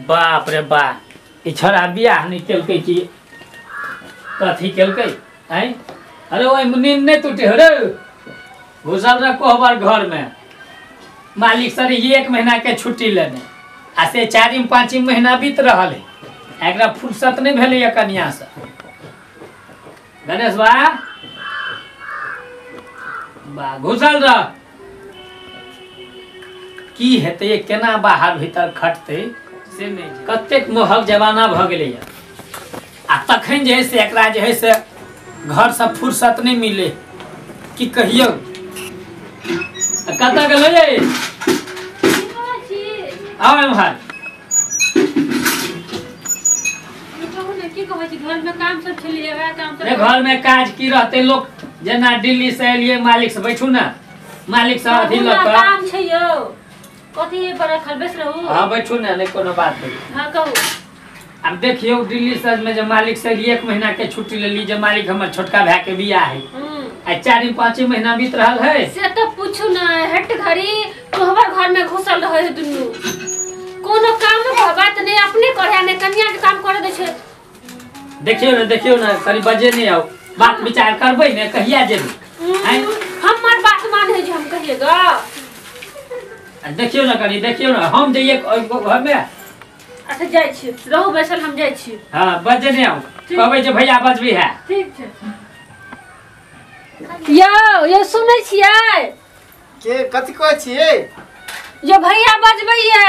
बाप रे बा ई छोरा बियाह नहीं केलकै कि कथी केलकै हैं? अरे ओए नींद नहीं टूटे हो रे, घुसल रह कोहबर घर में। मालिक सर 1 महीना के छुट्टी लेने आ से 4-5 महीना बीत रहा है, एकरा फुर्सत नहीं भेलै कन्या से। गणेश बा घुसल रह की हेतै, केना बाहर भीतर खटतै से नहीं। कतेक मोहक जमाना भ गेलै आ तखन जे है से एकरा जे है से घर से फुर्सत नहीं मिले कि कहियो कत गेलै आओ एम्हर। घर में काज की रहते लोग, जेना दिल्ली से एलिए मालिक से बैठू ना, मालिक से अथी लग काम छै यौ कथी बड़ा खलबेस रहू। हां बैठू ना, नहीं कोनो बात नहीं। हां कहू। अब देखियो दिल्ली से में जब मालिक से 1 महीना के छुट्टी ले ली, जब मालिक हमर छोटका भाई के बियाह है आ 4-5 महीना बीत रहल है से तो पूछू ना, हट घड़ी तोहर घर में घुसल रहे दुनू, कोनो काम के बात नहीं, अपने करे ने कन्या के काम करे दे छै। देखियो ना करी बजे नहीं आओ, बात विचार करबै ने कहिया जेबै हैं? हमर बात माने जे हम कहिएगा। देखियो ना हम जइए घर में। अच्छा जाय छी, रहू बैसल हम जाय छी। हां बजे नहीं आओ, कहबै जे भैया बजबी है। ठीक छै। यो सुनै छियै के कथि कहै छियै? जो भैया बजबै है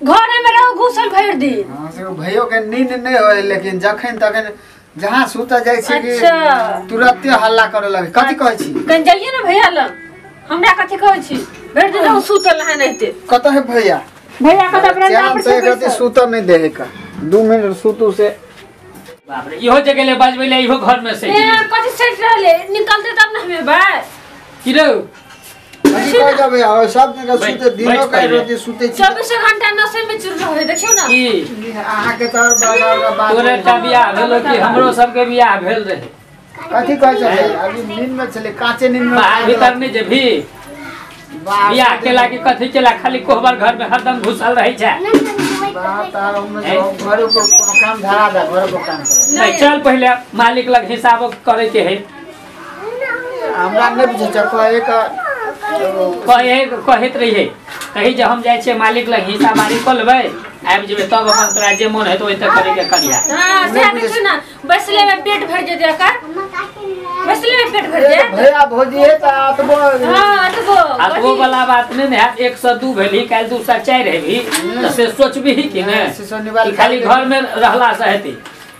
घरे में रहू घुसल भर दिन। हां से भैयो के नींद नहीं होय, लेकिन जखन तखन जहां सुता जाय छै कि तुरंते हल्ला करे लगे। कथि कहै छी? कन जाइए ना भैया लग, हमरा कथि कहै छी? भर दिन रहू सुतल है नहिते। कत है भैया? भैया का बरामदा पर से कहते सुता नहीं देहे का 2 मिनट सुतू से। बाप रे इहो जगह ले बजबै ले, इहो घर में से कथि सेट रहले निकलते तब ना हमें बा कि रो कथि कह जाबे और सब जगह सुते दिनो का रोती सुते छी। 24 घंटा नशे में चुर रहे, देखियो ना की आहा के तोर बड़ा बात तोरे का बियाह भेलो कि हमरो सब के बियाह भेल रहे। कथि कहै छै? अभी नींद में चले, काचे नींद में बाहर भीतर नहीं जेबी, बियाह केला कि कथि केला, खाली कोहबर घर में हरदम घुसल रही छै। बात आ में घर को कोनो काम धरा दे, घर को काम कर नहीं चल पहले मालिक लग हिसाब करे के है। हमरा नहीं बुझे छ कहत रहिए कही जे हम जाय छे मालिक लग हिसाब बारी कर लेबै, आबि जेबै तब अपन तोरा जे मन है तो ओइ तक करे के करिया। हां से देखियो ना बसले में पेट भर जे देकर, बसले में पेट भर जे भैया भौजी है त आतबो। हां आतबो वाला बात नहीं है, 102 भेली काल 204 हेबी त से सोचबी कि ने खाली घर में रहला से हेती।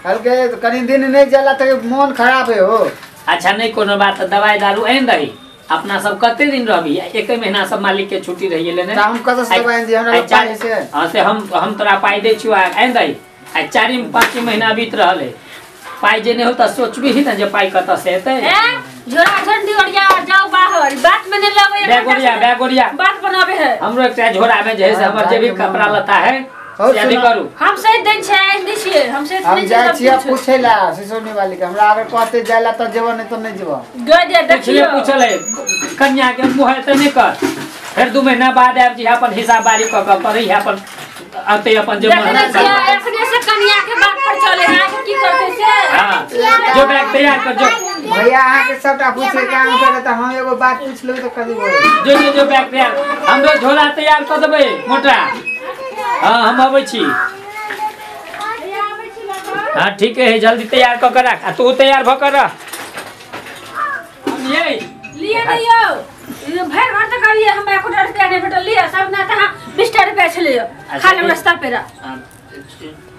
हल्के कनी दिन नहीं जाला त मन खराब है हो। अच्छा नहीं कोनो बात, दवाई दारू आइन दही, अपना सब कते दिन रहबी? 1 महीना सब मालिक के छुट्टी रहिए लेने त हम कत से दवाई दी हमरा पाई से। हां से हम तोरा पाई दे छियो आइन दही। आ 4-5 महीना बीत रहले, पाई जे नहीं होता सोचबी ही ना जे पाई कत से हेतै। झोरा झंडी ओरिया जाओ बाहर, बात में नहीं लगे बैगोरिया बात बनावे है। हमरो एकटा झोरा में जे है से हमर जे भी कपड़ा लता है शादी करू। हम सही दिन छै आइन दिए, हम से हम जाय छियै पूछेला सिसोनी वाली के, हमरा अगर कहते जाला त जेबो नहीं तो नहीं जेबो। गजे देखियो पूछल है कन्या के मुंह है त नहीं कर, फिर 2 महीना बाद आब जी अपन हिसाब बारी क के करी अपन अते अपन जे मन है एखने से कन्या के बात पर चले है की करते से। हां जो बैग तैयार कर जो भैया आहा के सबटा पूछे काम करे त हम एगो बात पूछ लेबै त कदी बोल जो बैग तैयार, हमरो झोला तैयार कर देबै मोटा। हां हम आबै छी। हां ठीक है जल्दी तैयार क के रख, आ तू तैयार भ कर रह। हम ये लिए दियो भर घर तक करिए, हम 1 रुपया नहीं भेटल लिए, सब ना त 20 रुपया छले खाली रास्ता पे रा।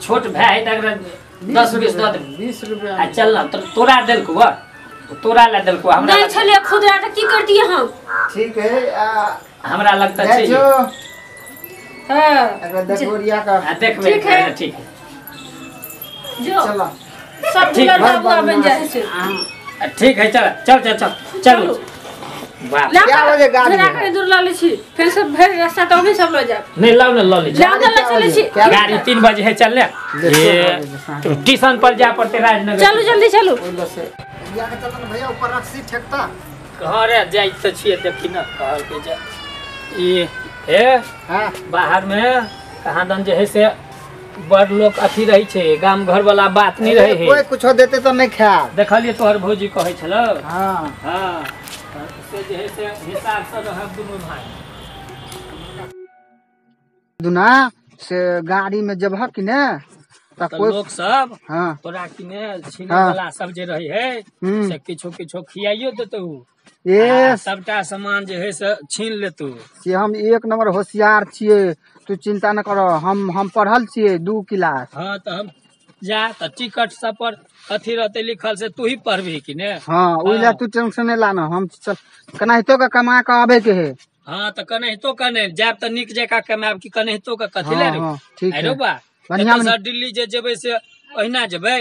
छोट भाई है तक 10-20 दे दे। 20 रुपया आ चल ना तोरा देलको बा, तोरा ला देलको हमरा नहीं छले खुदरा त की करती हम। ठीक है हमरा लगता छै जो हां अगर दगोरिया का देख ठीक है जो चलो सब दुलर बाबू बन जाए से। ठीक है चल बाप क्या बजे गाड़ी मेरा करे दूर ला ले छी, फिर सब भर रास्ता तो भी सब लो जा नहीं लाओ ना लो ले चले छी। गाड़ी 3 बजे है चल ले, ये स्टेशन पर जा पड़ते राजनगर। चलो जल्दी चलो या के चलन भैया ऊपर रखसी ठेकता घरे जाई त छिए देखी ना कहल के जा ये हे हां बाहर में कहां दन जे है से बड़ लोग अथी रही छे गाम घर वाला बात नहीं रहे कोई कुछो देते तो नहीं खा देखलिए तोहर भौजी कहे छलो हाँ हाँ से जे है से हिसाब से रहब दुनू भाई दुना से गाड़ी में जब कि ने त तो कोई लोग सब हाँ तोरा किने छीने हाँ। वाला सब जे रही है से किछो किछो खियाइयो देतौ ये सबटा सामान जे है से छीन लेतौ से हम एक नंबर होशियार छिए तू चिंता न कर हम पढ़ल छिए 2 क्लास हाँ तो हम जा तो टिकट सब पर अथी रहते लिखल से तू ही पढ़बी कि ने हाँ ओइला तू टेंशन नहीं लाना हम कनाहितो का कमा के आवे के है हाँ तो कनहितो कने जाब तो निक जका कमाब कि कनहितो का कथी ले रे हाँ, ठीक है। अरे बा बढ़िया एतऽ से दिल्ली जे जेबै से ओहिना जेबै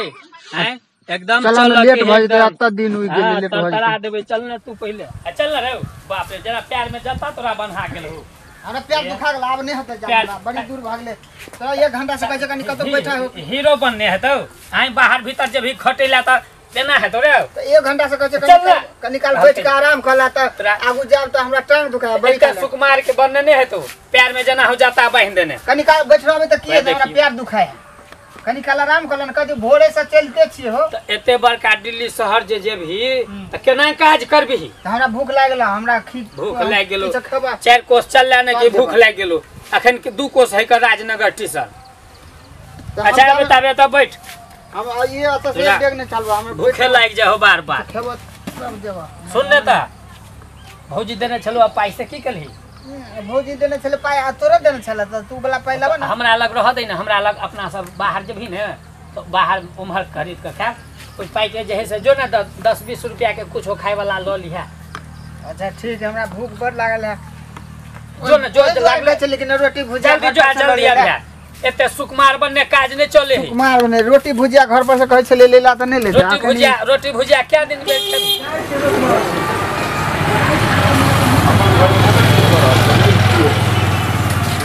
हैं एकदम चल चल लेट भ जेते अब तक दिन हुई गेल लेट भ तरा जेते देबै चल ना तू पहिले चल ना रे बाप रे जरा प्यार में जता तोरा बन्हा गेल हो अरे पैर दुखा गेल अब नहीं होते प्यार- जा बड़ी दूर भागले तो 1 घंटा से कैसे कनी कतो बैठा हो हीरो बनने है तो आई बाहर भीतर जब भी खटेला त देना है तो रे तो 1 घंटा से कैसे चल ना। कनी काल बैठ के आराम करला त आगू जाब तो हमरा टांग दुखा बड़ी बैठा सुकुमार के बनने नहीं है तो प्यार में जना हो जाता बांध देने कनी काल बैठ रहबे त की वह हमरा देखिए। पैर दुखाए कनी काल आराम करलन कदी भोरे से चलते छी हो तो एते बड़का दिल्ली शहर जे जेबही त केना काज करबी त हमरा भूख लागल हमरा भूख लाग गेलो किछु खेबा 4 कोस चलला ने कि भूख लाग गेलो अखन के 2 कोस है के राजनगर स्टेशन त हम अच्छा जाब- बताबे तो बैठ हम ये अत से तोरा एक डेग ने चलबा हम भूखे लाग जाओ बार बार खेबो सब देबा सुन ले ता भौजी देने चलो अब पैसे की कलही भौजी देने छले पाई आ तोरे देने छले त तू वाला पाई लेबा ना हमरा लग रह दे ना हमरा लग अपना सब बाहर जबही ने तो बाहर उम्हर खरीद के खा कुछ पाई के जे है से जो ना 10-20 रुपया के कुछ खाए वाला लो लिहा अच्छा ठीक है हमरा भूख बड़ लागल है जो ना जो लागले छै लेकिन रोटी भुजिया जल्दी जो जल्दी आ जा एते सुकुमार बनने काज नहीं चले है कुमार ने रोटी भुजिया घर पर से कहै छले लेला त नहीं ले जा रोटी भुजिया क्या दिन में खेबी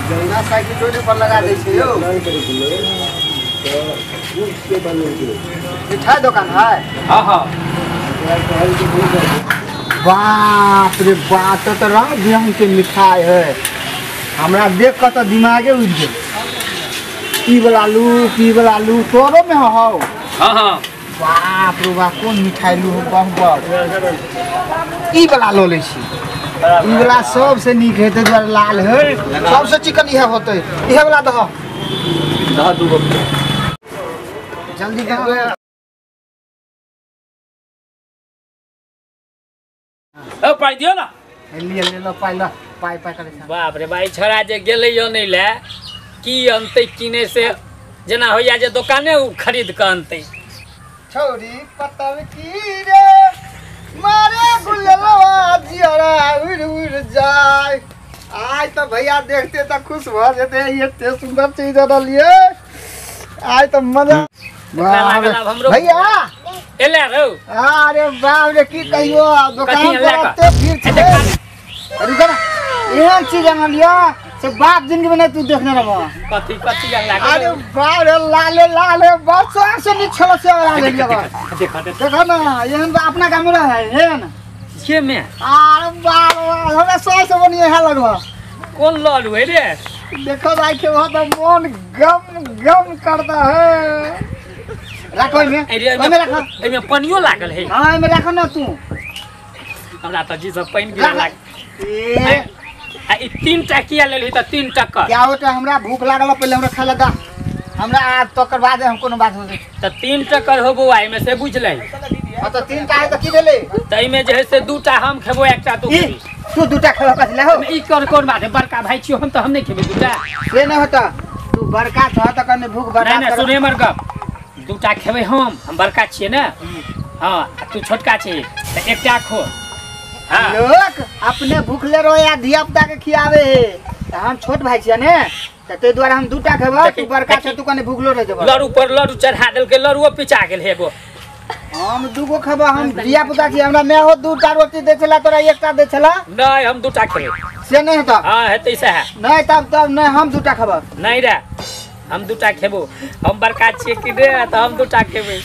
जौना साइकिल टोली पर लगा दै छै यौ मिठाई दुकान है हां हां बाप रे बाप तो रंग बिरंग के मिठाई है हमरा देख के तो दिमागे उड़ गेल की वाला लू तोरो में हो हां हां बाप रे बाप कोन मिठाई लू हो बहुत ई वाला लो ले छी ई वाला सबसे नीक है ते द्वारा लाल है सबसे चिकन इहे होते इहे वाला दह जल्दी दह ओ पाई दियो ना ले लो पाई करे बाप रे भाई छोरा जे गेलै यो नहीं ले की अनते किने से जना होया जे दुकाने उ खरीद के अनते छोरी पतल की रे मारे गुललवा जियरा उड़ जाए आज तो भैया देखते तो खुश भ जेते ये सुंदर चीज डालिए आज तो मजा भैया एले रो अरे बाप रे की कहियो दुकान कथी पर लगा? आते फिर छे रुको ना एहन चीज आनलियो से बाप जिंदगी में नहीं तू देखने रहो कथी कथी अरे लागे बाप रे लाले बच्चा से नहीं छलो से वाला ले लियो देख देखो ना एहन तो अपना काम रहा है एहन के में अरे बाप रे हमरा सौ से बनिए है लगवा कौन लड़ू है रे देखो भाई के वो तो मन गम करता है रखो में में रखो एमे पानियो लागल है हां में रखो ना तू हमरा त जी सब पानी गिर लाग ए आ ई 3 टकिया लेली त 3 टक्का क्या होता हमरा भूख लागल पहले हमरा खा लगा हमरा आज तकर बाद हम कोनो बात हो जाए त 3 टक्कर होबो आई में से बुझ ले तो 3 का है तो की भेले तई में जे है से 2टा हम खेबो एकटा तू खेबी तू दूटा खा कस ले हो ई कोन बात है बड़का भाई छियो हम त हम नहीं खेबे 2टा से नहीं होता तू बड़का था तो कने भूख नहीं बर्दाश्त नहीं कर सुने मर गप 2टा खेबे हम बड़का छिए ना हां तू छोटका छी त एकटा खो हां लोग अपने भूखले रहो या धिया पुता के खियावे है तो हम छोट भाई छिया ने तो ते द्वारा हम दूटा खेबो तू बड़का छ तू कने भूखलो रह जबो लड़ू पर लड़ू चढ़ा देल के लड़ुओ पिचा गेल है एगो हम दूगो खेबो हम धिया पुता छी हमरा मैं हो दूटा रोटी दे छला तोरा एकटा दे छला नहीं हम 2टा खेबे से नहीं होता हां हेतै से है नहीं तब नहीं हम दूटा खेबो नहीं रे हम 2टा खेबो हम बड़का छिए कि रे त हम 2टा खेबे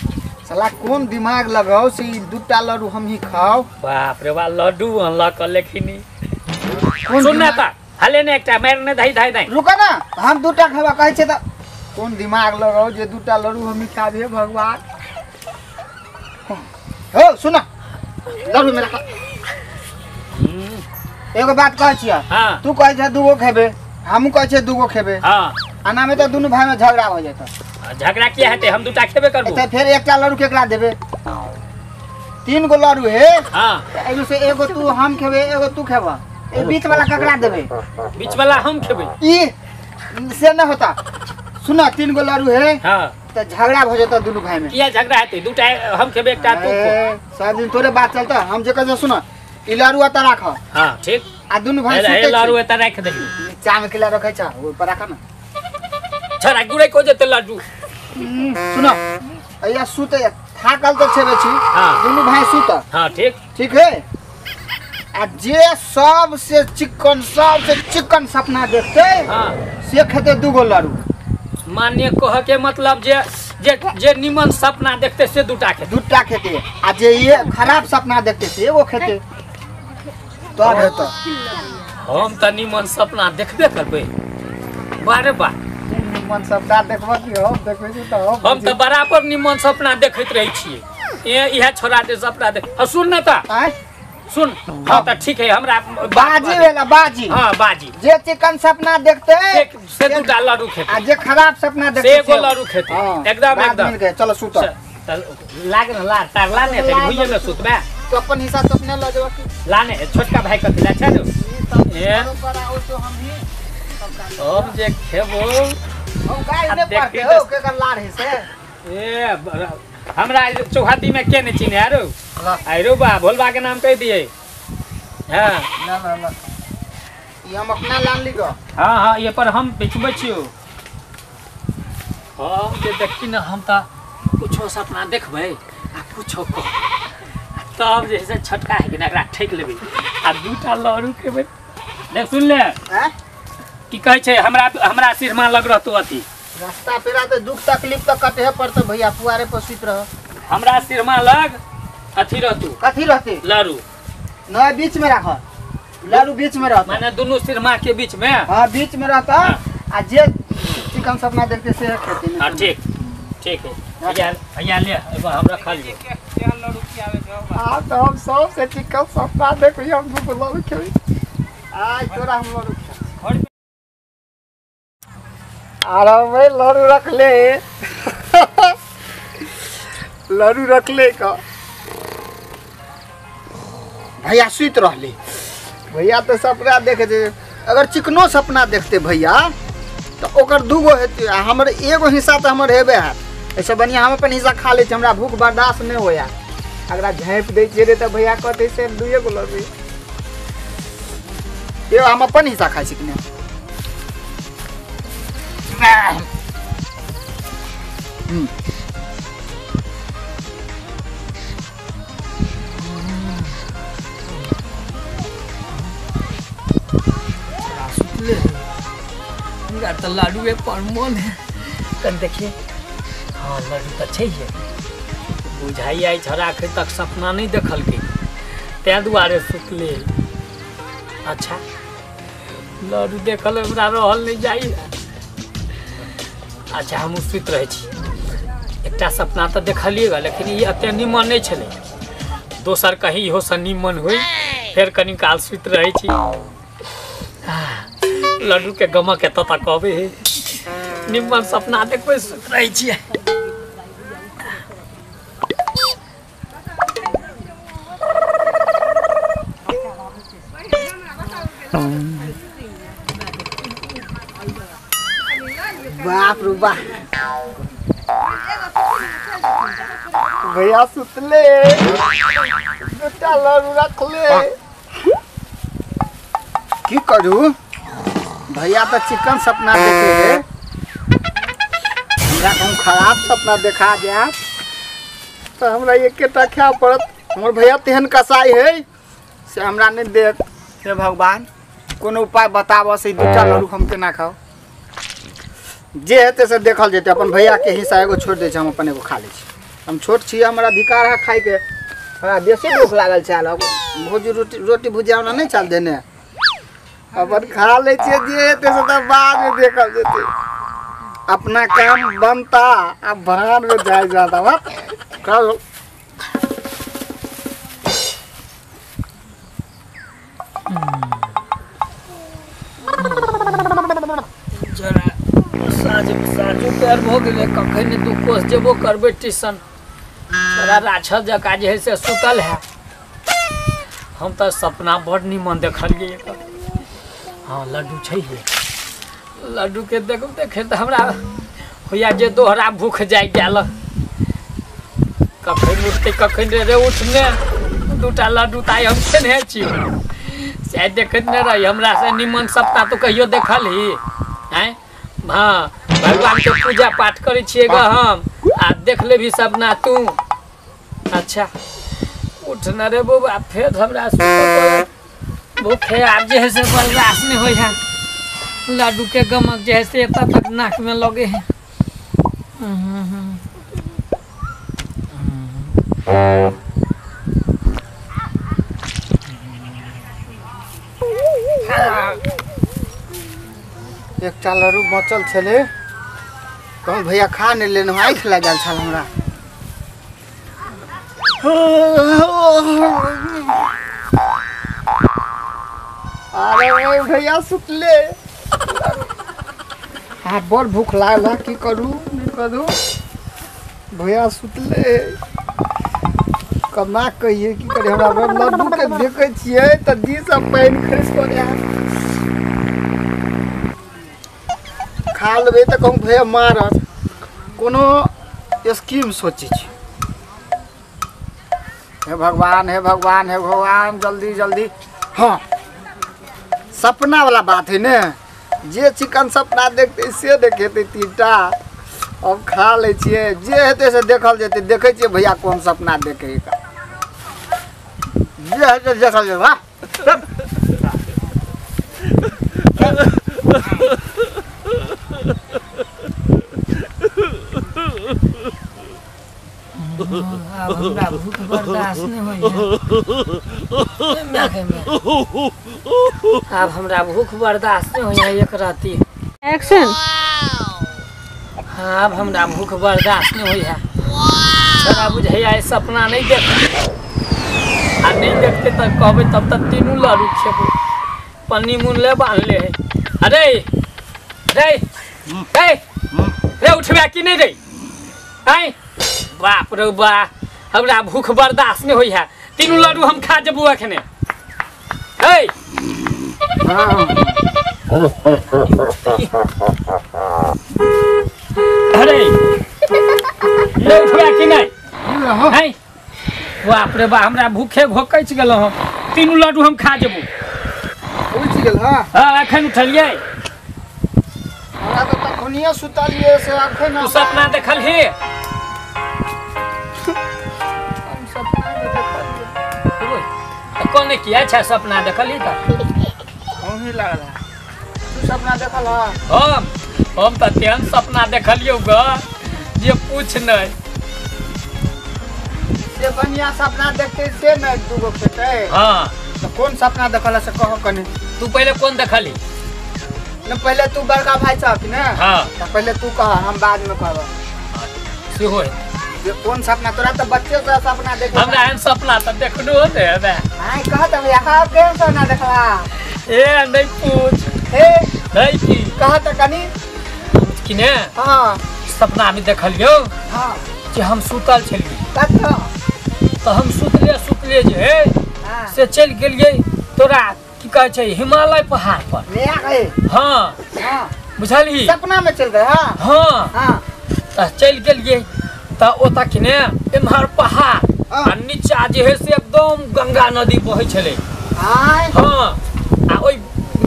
साला कौन दिमाग लगाओ से दूटा लड्डू हम ही खाओ बाप रे बा लड्डू अनला क लेखिनी कौन सुन ना दिमाग- त हाले ने एकटा मारने धाई धाई धाई रुको ना हम दूटा खेबो कहै छै त कौन दिमाग लगाओ जे दूटा लड्डू हम खाबे भगवान। हो सुन लड्डू मेरा खा। एगो बात कह छिया हाँ। तू कहे छ दूगो खेबे हमहू कहे छ दूगो खेबे हाँ आना में तो दोनों भाई में झगड़ा हो जाता। झगड़ा किया है हम दूटा खेबे करबो तो फिर एकटा लड्डू केकरा देबे 3 गो लड्डू है हाँ एगो से एगो तू हम खेबे एगो तू खेबा ए बीच वाला केकरा देबे बीच वाला हम खेबे ई से न होता सुना 3 गो लड्डू है हाँ तो झगड़ा हो जाता दोनों भाई में। किया झगड़ा है दूटा हम खेबे एकटा तू खो। सब दिन थोड़े बात चलता हम जे कहे सुना ई लड्डू आता राख हाँ ठीक आ दोनों भाई ए सुते लारू एता रख दे चा में किला रखे चा वो पर राखा ना छरा गुड़े को जते लड्डू सुनो अया सुते थाकल तो छेबे छी हाँ। दोनों भाई सुत हाँ ठीक ठीक है आ जे सबसे चिकन सपना देखते हाँ से खेते 2 गो लड्डू। मान्य कह के मतलब जे निमन सपना देखते से दूटा खेते दूटा खेते आ जे ये खराब सपना देखते से एगो खेते तो हेतो हम त निमन सपना देखबे करबे बारे बा निमन सपना देखबो कि हम देखबे छी तो हम त बराबर निमन सपना देखैत रही छिए इहे छोरा दे सपना देख सुन न त आय सुन हाँ त ठीक है हमरा बाजी वेला बाजी हाँ बाजी जे चिकन सपना देखते से दूटा लड्डू खेते आ जे खराब सपना देखते से एगो लड्डू खेते एकदम एकदम चलो सुत लाग न ला तार लाने त भुइये में सुतबे तो अपन हिसाब से अपने ल जेबा कि लाने छोटका भाई कथि ला छ ए पर आओ तो हम ही हम जे खेबो हम गाय ने देख पड़ते के हो के कर लार है से ए हमरा चौहाती में के नहीं चिन्हे आरो आरो बा भोलबा के नाम कह दिए हाँ ना ये हम अपना लान ली गो हाँ हाँ ये पर हम बेचबे छियो हम जे देखी ना हम ता कुछो सपना देखबै आ कुछो को तब जैसे छटका है कि ना ठेक लेबै आ दूटा लड्डू खेबै देख सुन ले हैं की कहै छै हमरा सिरमा लग रहतो अथी रास्ता पेरा तो दुख तकलीफ तो कटे पड़ते भैया पुआरे पर सुत रह हमरा सिरमा लग अथी रहतो कथी रहते लड्डू न बीच में रख लालू बीच में रहता माने दोनों सिरमा के बीच में हां बीच में रहता आ जे चिकन सपना देखते से खेते हाँ ठीक ठीक है भैया ले एगो हम रखा लिए आ तो हम सब से चिकन सपना देखिए हम बोलो खेई आज तोरा हम लोग अरे भाई लड्डू रख ले लड्डू रख ले का भैया सुत रहले भैया तो सपना देखे थे अगर चिकनो सपना देखते भैया तो ओकर 2 गो हेते हमर एगो हिस्सा तो हमर हेबे है ऐसे बढ़िया हम अपन हिस्सा खा ले हमरा भूख बर्दाश्त नहीं होया अगर झाँप दे छिए तो भैया कहते से 2 गो लड्डू ये हम अपन हिस्सा खाई सिकने तो लाडू पर मन है कन देखिए हाँ लड्डू तो चाहिए बुझाई आई छोरा अखन तक सपना नहीं देखल के तै दुआरे सुतले अच्छा लड्डू देखल हमरा रहल नहीं जाई अच्छा हम सुत रहे छी एकटा सपना तो देखलिएगा लेकिन ये अते निमन नहीं छले दोसर कहीं इहो से निमन होई फिर कनी काल सुत रहे छी लड्डू के गमक के तता कहबे निमन सपना देखबे सुत रहे छी बाप रे बाप भैया सुतले बेटा लड्डू रख ले की करू भैया तो चिकन सपना देखे है हमरा हम खराब सपना देखा जाए तो हमरा एकेटा खाए पड़त हमर भैया तेहन कसाई है से हमरा नहीं देत हे भगवान कोनो उपाय बताबो से 2टा लड्डू हम केना खाओ जे हेते से देखल जेते अपन भैया के हिस्सा एगो छोड़ दे हम अपन एगो खा ले हम छोट छी हमरा अधिकार है खाए के हमरा बेसी भूख लागल चाल भोजी रोटी भुजिया वाला नहीं चाल देने अपन खा ले जे हेते से तो बाद में देखल जेते अपना काम बनता अब भान में जाए जाता बात कल जरा साजू पैर भो गेले कखन तू कोस जेबो करबे ट्यूशन बड़ा राक्षस जका जे है से सुतल है। हम तो सपना बड़ निमन देखलिए। हाँ लड्डू छै लड्डू के देखे तो हमरा होया जे दोहरा भूख जाए गेल कखन उठते कखन रे उठने दूटा लड्डू ताई हम खेने छियै शायद देखने रही हमरा से निमन सपना तो कहियो देखल ही हैं। हाँ भगवान के पूजा पाठ करे छियै ग हम आ देख ले भी सपना तू। अच्छा उठना रे बाबा फिर हमरा भूखे आब जे है से बर्दाश्त नहीं होय है। लड्डू के गमक जे है से एतऽ तक नाक में लगे है। एक टा लड्डू बचल छले कहूँ भैया खा नहीं लेने आँख लगल छल हमरा। अरे भैया सुतले हाँ बड़ भूख लागल की करूँ नहीं करूँ भैया सुतले कमा कहिए की करे हमरा लड्डू के देखे छियै तो दी सब पानि खरीद पड़े खा लेबै तो कहूँ भैया मारत कोनो स्कीम सोचे छी। हे भगवान हे भगवान हे भगवान जल्दी जल्दी। हाँ सपना वाला बात है ने जे चिकन सपना देखते से देखेते तीनटा अब खा ले छिए जे हेते से देखल जेते देखे छिए भैया कौन सपना देखे का जे हेते देखल जेबा। अब हमरा भूख बर्दाश्त नहीं होइए। अब हमरा भूख बर्दाश्त नहीं होइए एक राती। एक्शन। हाँ अब हमरा भूख बर्दाश्त नहीं होइए। थोड़ा बुझैया सपना नहीं देख आ नहीं देखते तब कहबे तब तक तीनों लड्डू खेबो पन्नी मुन ले बांध ले है। अरे रे रे रे उठबे कि नहीं रे आई बाप रे बा हमरा भूख बर्दाश्त नहीं होई है। तीनों लड्डू हम खा जबू अखने। हे अरे ले उठबे कि नहीं है बाप रे बा हमरा भूखे घोकैच गेलो हम तीनों लड्डू हम खा जबू उठ गेल। हां अखन उठलिए हमरा तो तखनिया सुतलिए से अखन तू सपना देखल ही कौन किया अच्छा सपना देखल ही ही लागल तू सपना देखल हम तो तेहन सपना देखलियो ग जे पूछ नहीं से बढ़िया सपना देखते से नहीं दूगो खेते। हाँ तो कौन सपना देखल से कहो कनी तू पहले कौन देखली न पहले तू बड़का भाई छ कि ना। हाँ तो पहले तू कह हम बाद में कहब से होय ये कौन सपना तोरा तो बच्चे से सपना देखे हमरा एहन सपना तो देखनो होते है बे हां कह त भैया हां केहन सपना देखला ए नहीं पूछ हे नहीं की कह त कनी कि ने हां सपना में देखलियो हां कि हम सुतल छलिए कत तो हम सुतले जे हां से चल गेलिए तोरा की कहे छै हिमालय पहाड़ पर ले आ गए। हाँ हां बुझली सपना में चल गए। हां हाँ हां तो चल गेलिए तो ओता किने इम्हर पहाड़ आ नीचा जे है से एकदम गंगा नदी बहे छले। हां हाँ आ ओई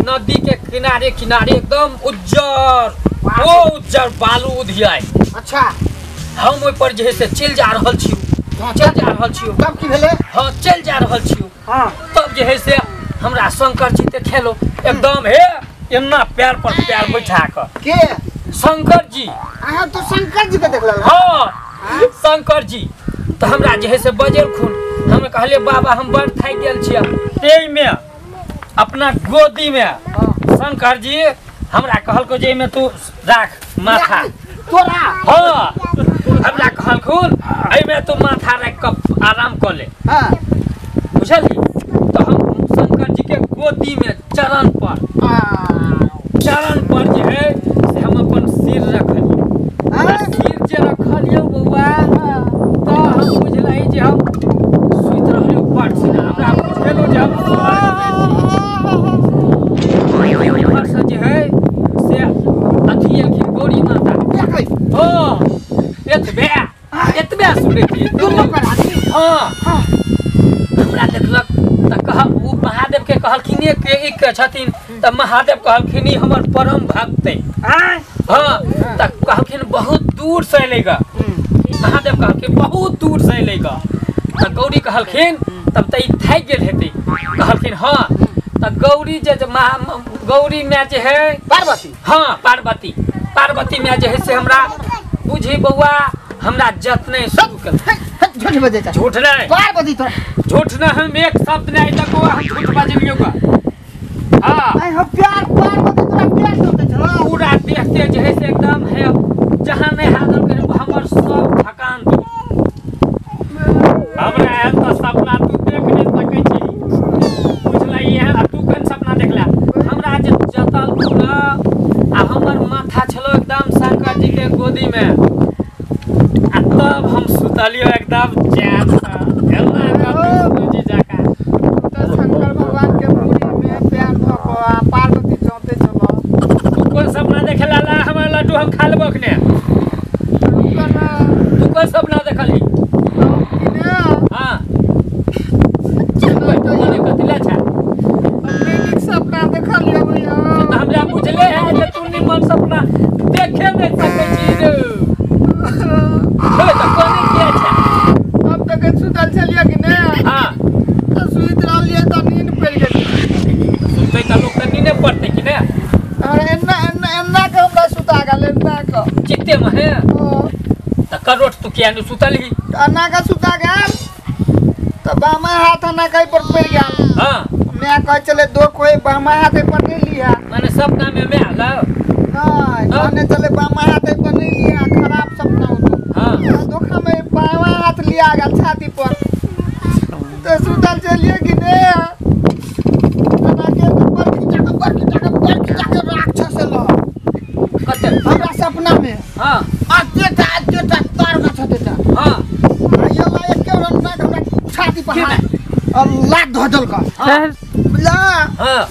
नदी के किनारे किनारे एकदम उज्जर ओ उज्जर बालू उधियाई। अच्छा हम ओई पर जे है से चल जा रहल छी चल जा रहल छी तब की भेले। हाँ चल जा रहल छी हां तब जे है से हमरा शंकर जी ते खेलो एकदम हे इन्ना पैर पर पैर बैठा के शंकर जी। अहाँ तो शंकर जी के देखल। हाँ शंकर जी तो हमरा जे है से बजल खून हम कहले बाबा हम बड़ थाक गेल छियै एहि में अपना गोदी में शंकर जी हमरा कहलको जे में तू राख माथा तोरा हाँ हमरा कहलखुन एमे तू माथा रख के आराम कर ले हाँ बुझली तो हम शंकर जी के गोदी में चरण पर जे है से हम अपन सिर रखली सिर जे रखलियो बउआ तो हम बुझलही जे हम सुइत रहलियो पट से हमरा बुझेलो जे हम ऊपर से जे है से अथी एलखिन गौरी माता ओ एतबे सुनै छी दुनू पर आदमी हाँ हमरा देखलक त कह उ महादेव के कहलखिन के एक छथिन त महादेव कहलखिन ई हमर परम भक्त है हाँ त कहलखिन बहुत दूर से अइलेगा महादेव कहलखिन बहुत दूर से अइलेगा त गौरी कहलखिन तब त ई थाकि गेल हेतै कहलखिन हाँ त गौरी जे गौरी में जे है पार्वती हाँ पार्वती में जे है से हमरा बुझी बउआ हमरा जतने शुरू कर झूठ बजे जा झूठ नहीं पार्वती तोरा झूठ न हम एक शब्द नहीं तक हम झूठ बजलियो का हां आई हो प्यार पार्वती तोरा प्यार करते छलो पूरा देखते जे है से एकदम है जहां नहीं हादल करे हमर सब थकान दू हमरा है तो सपना तू देख नहीं सकै छी बुझलई है तू कौन सपना देखला हमरा जे जतल तू ना आ हमर माथा छलो एकदम शंकर जी के गोदी में आ तब हम सुतलियो एकदम चैन से एल्ला का जी जाका तो शंकर भगवान के मूड़ी में प्यार भको पार्वती जोते चलो तू कौन सपना देखेला ला हमर लड्डू हम खा लेबो अखने कना तू कौन सपना देखली किने हां कोई तो ये कतिला छा नीक सपना देखलियो भैया तो हमरा बुझले है जे तू निमन सपना देखे नहीं सकै छी रे तो कोने किया छा अब तक सुतल छलियो कि ने हां तो सुइत रहलिए त नींद पड़ गेल सुतै त लोग त नींद पड़ते कि ने अरे एन्ना के हमरा सुता गेल एन्ना के चित्ते में है त करोट तू किया न सुतली अन्ना का सुता गेल तो बामा हाथ अन्ना कहीं पर पड़ गेल हां मैं कह चले दो कोई बामा हाथ पर नहीं लिया माने सपना में मैं आला नहीं कहने चले बामा हाथ पर नहीं लिया खराब सपना हो तो हां धोखा में बामा हाथ लिया गेल छाती पर तो सुतल चलिए कि ने अन्ना के ऊपर खींचा के राक्षस लो कते हमरा सपना में हां आते तार का छते था हां ये ला एक के रन्ना हमरा छाती पर अल्लाह धजल का बुझला हां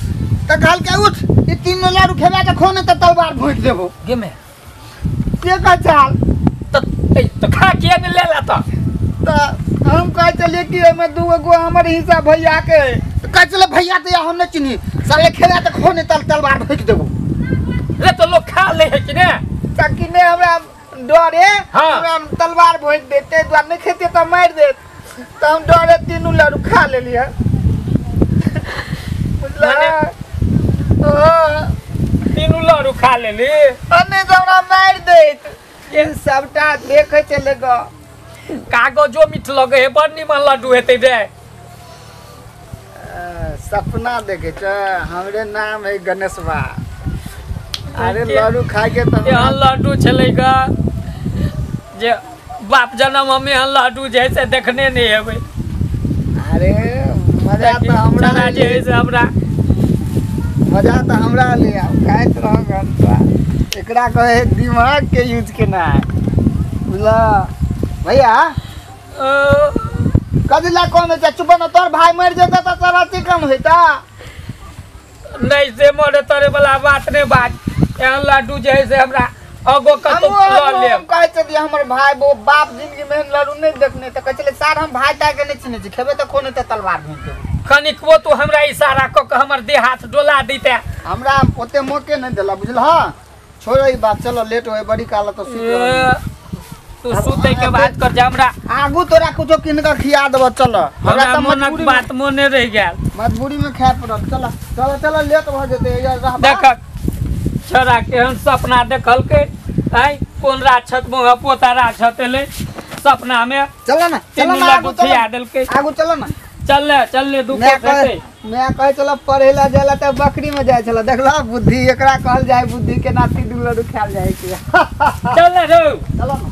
त काल के उठ ई तीन लारू खेला के खोने त तलवार भोट देबो गे में के का चाल तो खा के न लेला त हम कह चले कि एमे दू गो हमर हिस्सा भैया के कह चले भैया त हम न चिनी साले खेला त खोने तलवार भोट देबो रे तो लोग खा ले है कि ने त किने हमरा डरे हाँ। हमरा तलवार भोट देते द्वार नहीं खेते त मार दे त हम डरे तीनों लारू खा ले लिया बुझला तीनू लारू खा लेली अन्ने हमरा मार देत ये सबटा देखे चले ग कागजो मीठ लगे है बड़ निमन लड्डू हेतै रे सपना देखे छ हमरे नाम है गणेशवा अरे के- लाडू खाए के तो यहाँ लड्डू छलेगा जे बाप जन्म हमें यहाँ लड्डू जैसे देखने नहीं है भाई अरे मजा तो हमरा जे है से हमरा मजा तो हमरा ले आ खाइत रह घंटा एकरा कहे दिमाग के यूज के ना बुझला भैया कदिला कौन है चुप न तोर भाई मर जेता त तोरा चिकन होइता नहीं से मोरे तोरे वाला बात नहीं बात यहाँ लड्डू जे है से हमरा अगो कतो ल ले हम कहे चली हमर भाई वो बाप जिंदगी में लड़ू नहीं देखने त कह चले सार हम भाई ता के नहीं चिने छी खेबे त कोने त तलवार भेज देबो खनिकबो तू हमरा इशारा क के हमर देह हाथ डोला दीते हमरा ओते मौके नहीं देला बुझल हां छोड़ ई बात चलो लेट होए बड़ी काल तो तू सुते के बात कर जा हमरा आगू तोरा कुछो किन कर खिया देबो चलो हमरा त मनक बात मोने रह गेल मजबूरी में खाए पड़ल चलो चलो चलो लेट भ जेते या रहबा देख छोरा केहन सपना देखल के आई कोन राक्षस मोह पोता राक्षस ले सपना में चलो ना तीन चलो ना लड्डू खिया देल के आगू चलो ना चल ले दुख मैं होते मैं कहे चलो पढ़े ला जाला त बकरी में जाए चलो देखला बुद्धि एकरा कहल जाए बुद्धि के नाती दुलरू खाल जाए के चल ना रो चलो ना